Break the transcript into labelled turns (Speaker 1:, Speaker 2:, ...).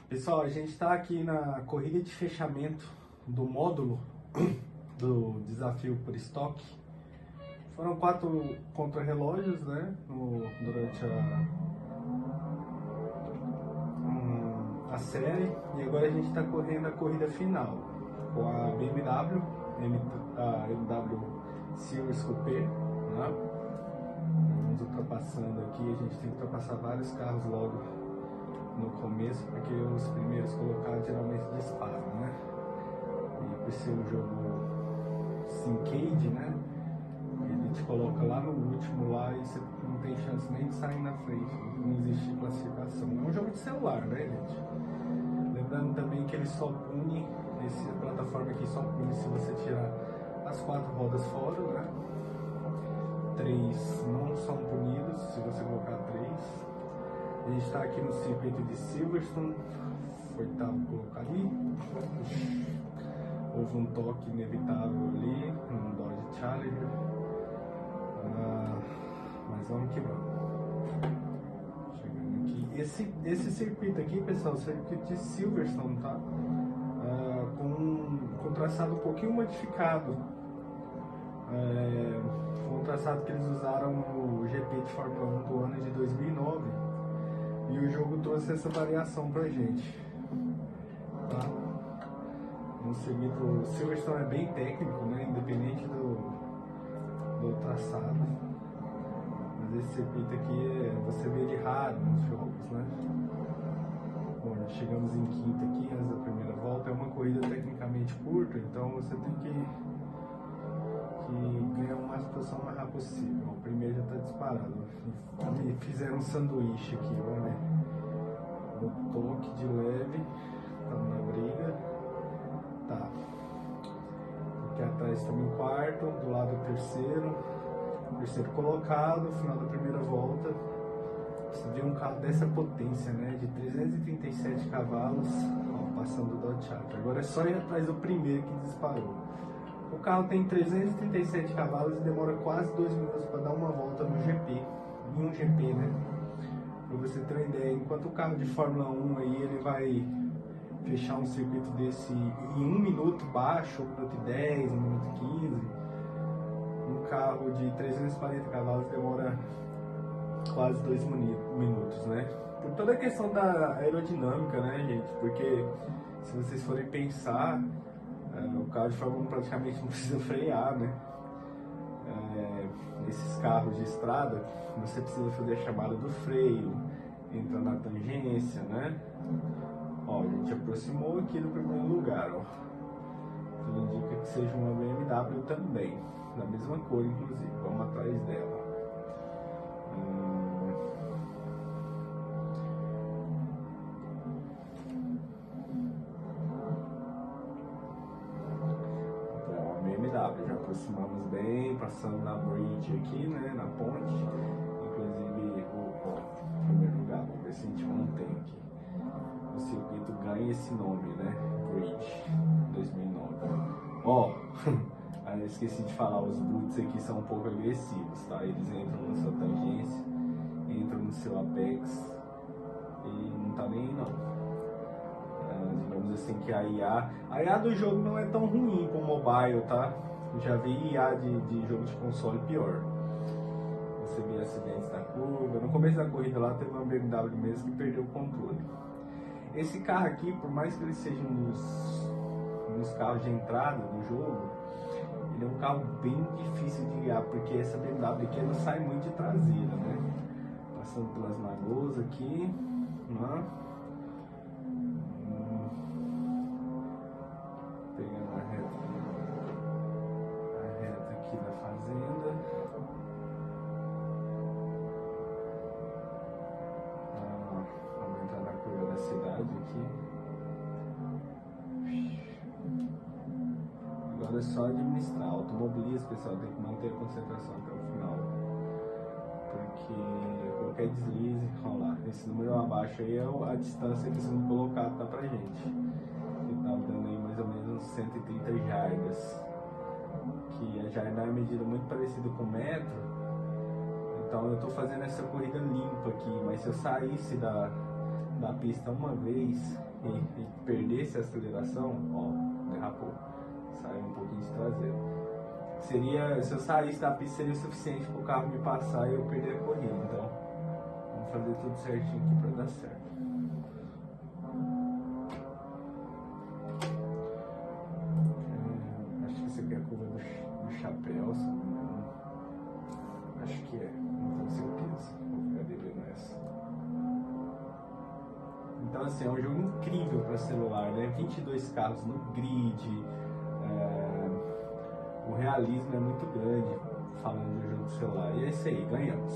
Speaker 1: Pessoal, a gente está aqui na corrida de fechamento do módulo do desafio por estoque. Foram 4 contrarrelógios, né, durante a série, e agora a gente está correndo a corrida final com a BMW, a BMW Series Coupé, né? Vamos ultrapassando aqui, a gente tem que ultrapassar vários carros logo no começo, porque os primeiros colocados geralmente disparam, né? E por ser um jogo Syncade, né? Ele te coloca lá no último lá e você não tem chance nem de sair na frente, não existe classificação. É um jogo de celular, né, gente? Lembrando também que ele só pune, essa plataforma aqui só pune se você tirar as 4 rodas fora, né? 3 não são punidos se você colocar 3. A gente está aqui no circuito de Silverstone, foi colocar ali. Houve um toque inevitável ali, um Dodge Challenger. Mas vamos que vamos. Chegando aqui. Esse circuito aqui, pessoal, é o circuito de Silverstone, tá? Com traçado um pouquinho modificado. Foi um traçado que eles usaram no GP de Fórmula 1 do ano de 2009. E o jogo trouxe essa variação pra gente, tá? Vamos seguir pro Silverstone, é bem técnico, né? Independente do traçado. Mas esse circuito aqui você vê ele raro nos jogos, né? Bom, já chegamos em quinta aqui, antes da primeira volta. É uma corrida tecnicamente curta, então você tem que ganhar uma posição mais rápida possível. O primeiro já está disparado. E fizeram um sanduíche aqui, vamos ver. No toque de leve, estamos na briga. Tá. Aqui atrás estamos em quarto, do lado o terceiro colocado, final da primeira volta. Você vê um carro dessa potência, né? De 337 cavalos, ó, passando o Dodge Charger. Agora é só ir atrás do primeiro que disparou. O carro tem 337 cavalos e demora quase 2 minutos para dar uma volta no GP, em um GP, né? Para você ter uma ideia, enquanto o carro de Fórmula 1 aí ele vai fechar um circuito desse em 1 minuto baixo, 1 minuto e 10, 1 minuto e 15, um carro de 340 cavalos demora quase 2 minutos, né? Por toda a questão da aerodinâmica, né, gente? Porque se vocês forem pensar, o carro de Fórmula 1 praticamente não precisa frear, né? Esses carros de estrada, você precisa fazer a chamada do freio, entrar na tangência, né? Ó, a gente aproximou aqui do primeiro lugar, ó. Tudo indica que seja uma BMW também, da mesma cor, inclusive. Vamos atrás dela. Já aproximamos bem, passando na bridge aqui, né, na ponte. Inclusive, o primeiro lugar, vamos ver se a gente mantém aqui. O circuito ganha esse nome, né, Bridge 2009. Ó, aí eu esqueci de falar, os boots aqui são um pouco agressivos, tá? Eles entram na sua tangência, entram no seu apex e não tá nem aí não. Digamos assim que a IA do jogo não é tão ruim com o mobile, tá? Eu já vi IA de jogo de console pior. Você vê acidentes da curva. No começo da corrida lá teve uma BMW mesmo que perdeu o controle. Esse carro aqui, por mais que ele seja nos carros de entrada do jogo, ele é um carro bem difícil de guiar, porque essa BMW aqui não sai muito de traseira, né? Passando pelas lagoas aqui, né? Pegando a reta aqui da fazenda. Vamos entrar na curva da cidade aqui. Agora é só administrar. Automobilismo, pessoal, tem que manter a concentração até o final. Porque qualquer deslize, olha lá, esse número abaixo aí é a distância que esse número colocado tá pra gente. Ele tá dando aí mais ou menos 130 jardas, que a jarda é uma medida muito parecida com o metro. Então eu tô fazendo essa corrida limpa aqui, mas se eu saísse da pista uma vez, e perdesse a aceleração, ó, derrapou, saiu um pouquinho de traseiro. Seria, se eu saísse da pista seria o suficiente para o carro me passar e eu perder a corrida. Então, vamos fazer tudo certinho aqui para dar certo. Acho que essa aqui é a curva do chapéu, se não me engano. Acho que é, não tenho certeza. Vou ficar devendo essa. Então, assim, é um jogo incrível para celular, né? 22 carros no grid. O realismo é muito grande falando de jogo de celular. E é isso aí, ganhamos.